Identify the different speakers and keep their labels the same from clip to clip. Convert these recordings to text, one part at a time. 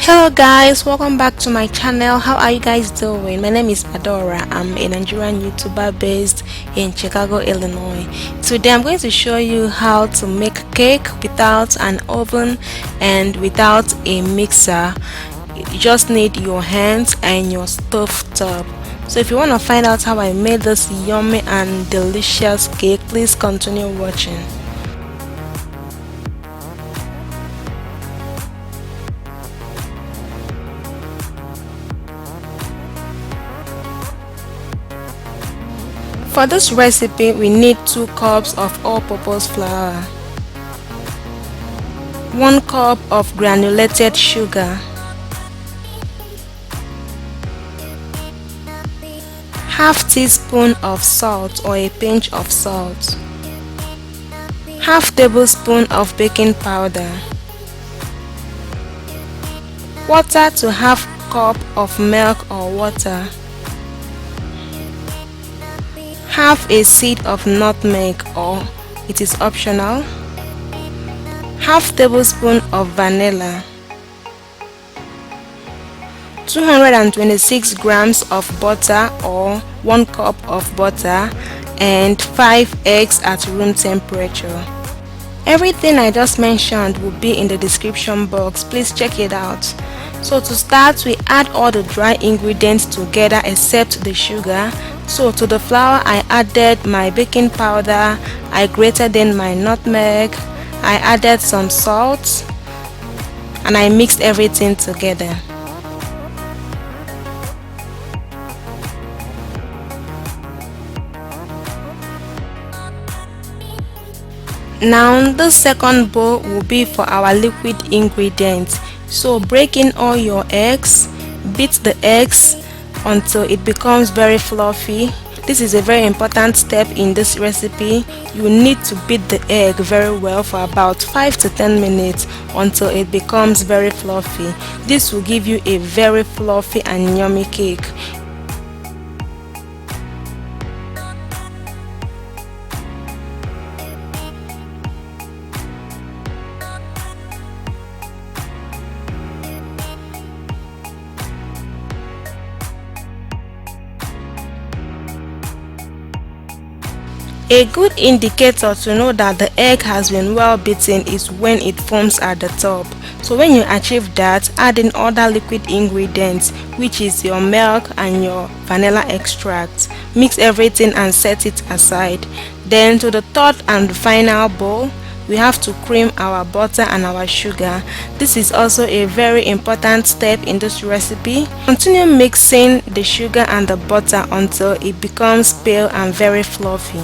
Speaker 1: Hello guys, welcome back to my channel. How are you guys doing? My name is Adora. I'm a Nigerian YouTuber based in Chicago, Illinois. Today I'm going to show you how to make cake without an oven and without a mixer. You just need your hands and your stove top. So if you want to find out how I made this yummy and delicious cake, please continue watching. For this recipe, we need 2 cups of all-purpose flour, 1 cup of granulated sugar, half teaspoon of salt or a pinch of salt, half tablespoon of baking powder, water to half cup of milk or water, half a seed of nutmeg or it is optional, half tablespoon of vanilla, 226 grams of butter or 1 cup of butter, and 5 eggs at room temperature. Everything I just mentioned will be in the description box. Please check it out. So to start, we add all the dry ingredients together except the sugar. So to the flour I added my baking powder, I grated in my nutmeg, I added some salt, and I mixed everything together. Now the second bowl will be for our liquid ingredients. So break in all your eggs, beat the eggs until it becomes very fluffy. This is a very important step in this recipe. You need to beat the egg very well for about 5 to 10 minutes until it becomes very fluffy. This will give you a very fluffy and yummy cake. A good indicator to know that the egg has been well beaten is when it foams at the top. So when you achieve that, add in other liquid ingredients, which is your milk and your vanilla extract. Mix everything and set it aside. Then to the third and final bowl, we have to cream our butter and our sugar. This is also a very important step in this recipe. Continue mixing the sugar and the butter until it becomes pale and very fluffy.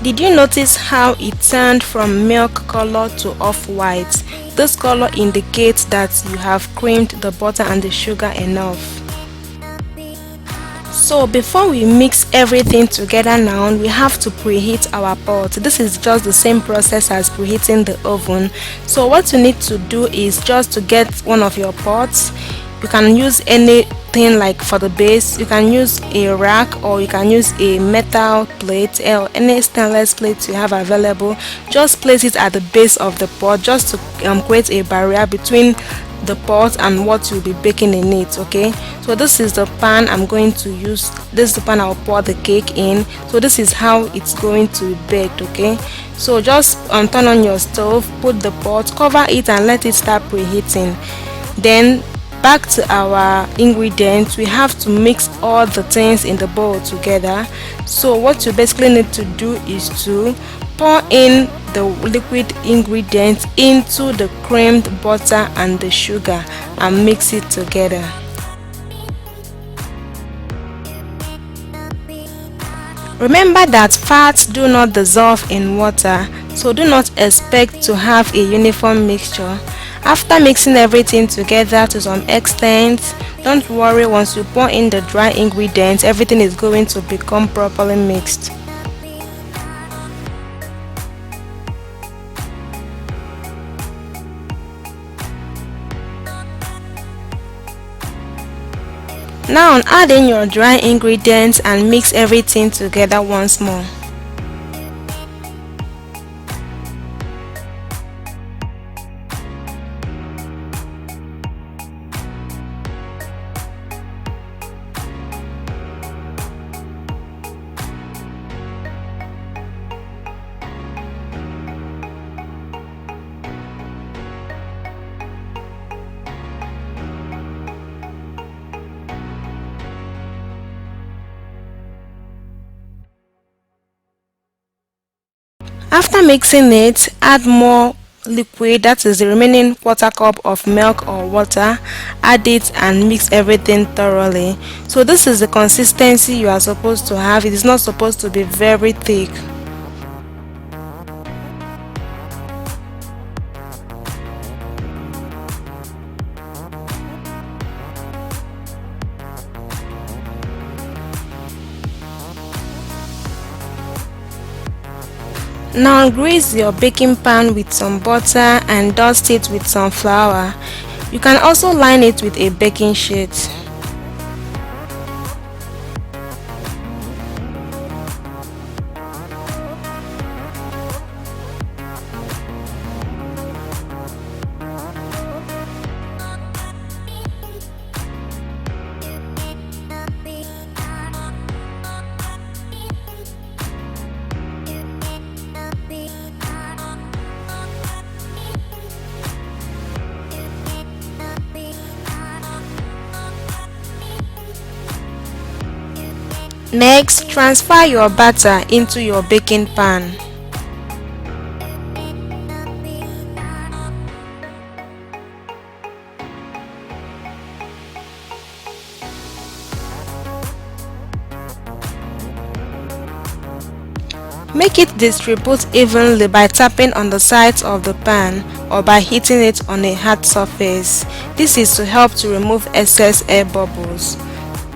Speaker 1: Did you notice how it turned from milk color to off-white? This color indicates that you have creamed the butter and the sugar enough. So before we mix everything together now, we have to preheat our pot. This is just the same process as preheating the oven. So what you need to do is just to get one of your pots. You can use anything, like for the base you can use a rack or you can use a metal plate or any stainless plate you have available. Just place it at the base of the pot just to create a barrier between the pot and what you'll be baking in it. Okay, so this is the pan I'm going to use. This is the pan I'll pour the cake in. So this is how it's going to be baked. Okay, so just turn on your stove, put the pot, cover it and let it start preheating. Then back to our ingredients, we have to mix all the things in the bowl together. So what you basically need to do is to pour in the liquid ingredients into the creamed butter and the sugar and mix it together. Remember that fats do not dissolve in water. So do not expect to have a uniform mixture. After mixing everything together to some extent, don't worry, once you pour in the dry ingredients, everything is going to become properly mixed. Now add in your dry ingredients and mix everything together once more. After mixing it, add more liquid, that is the remaining quarter cup of milk or water. Add it and mix everything thoroughly. So this is the consistency you are supposed to have. It is not supposed to be very thick. Now grease your baking pan with some butter and dust it with some flour. You can also line it with a baking sheet. Next, transfer your batter into your baking pan. Make it distribute evenly by tapping on the sides of the pan or by hitting it on a hard surface. This is to help to remove excess air bubbles.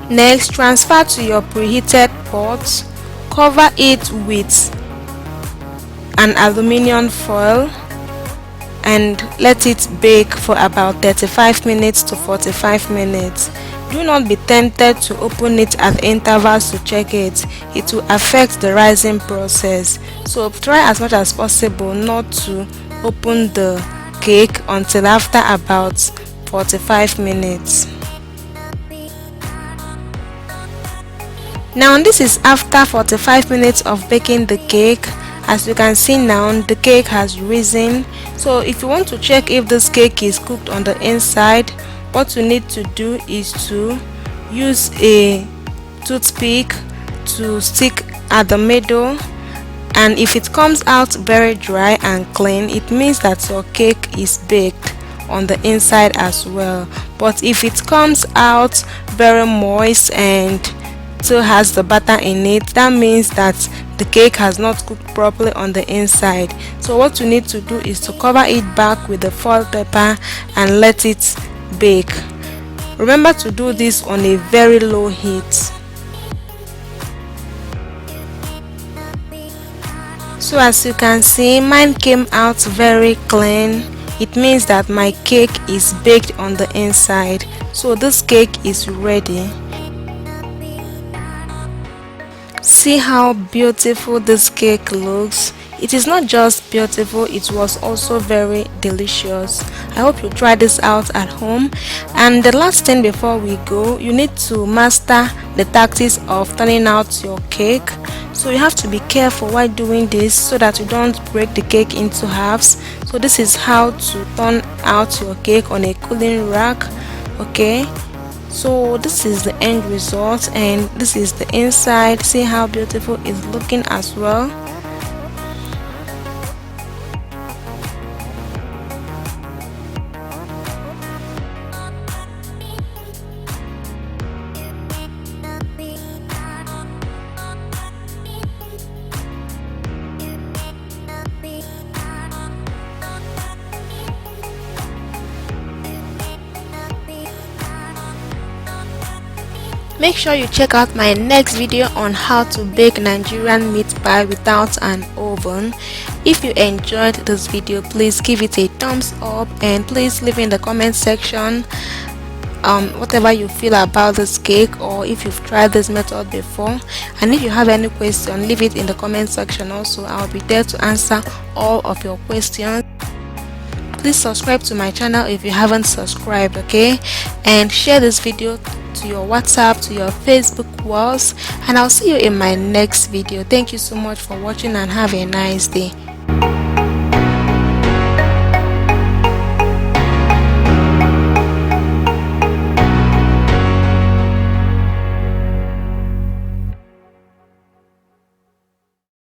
Speaker 1: Next, transfer to your preheated pot. Cover it with an aluminium foil and let it bake for about 35 minutes to 45 minutes. Do not be tempted to open it at intervals to check it. It will affect the rising process. So try as much as possible not to open the cake until after about 45 minutes. Now this is after 45 minutes of baking the cake. As you can see now, the cake has risen. So if you want to check if this cake is cooked on the inside, what you need to do is to use a toothpick to stick at the middle, and if it comes out very dry and clean, it means that your cake is baked on the inside as well. But if it comes out very moist and still has the butter in it, that means that the cake has not cooked properly on the inside. So what you need to do is to cover it back with the foil paper and let it bake. Remember to do this on a very low heat. So as you can see, mine came out very clean. It means that my cake is baked on the inside. So this cake is ready. See how beautiful this cake looks. It is not just beautiful, it was also very delicious. I hope you try this out at home. And the last thing before we go, you need to master the tactics of turning out your cake. So you have to be careful while doing this so that you don't break the cake into halves. So this is how to turn out your cake on a cooling rack. Okay, so this is the end result and this is the inside. See how beautiful it's looking as well. Make sure you check out my next video on how to bake Nigerian meat pie without an oven. If you enjoyed this video, please give it a thumbs up and please leave in the comment section whatever you feel about this cake, or if you've tried this method before. And if you have any question, leave it in the comment section also. I'll be there to answer all of your questions. Please subscribe to my channel if you haven't subscribed, okay, and share this video to your WhatsApp, to your Facebook walls, and I'll see you in my next video. Thank you so much for watching and have a nice day.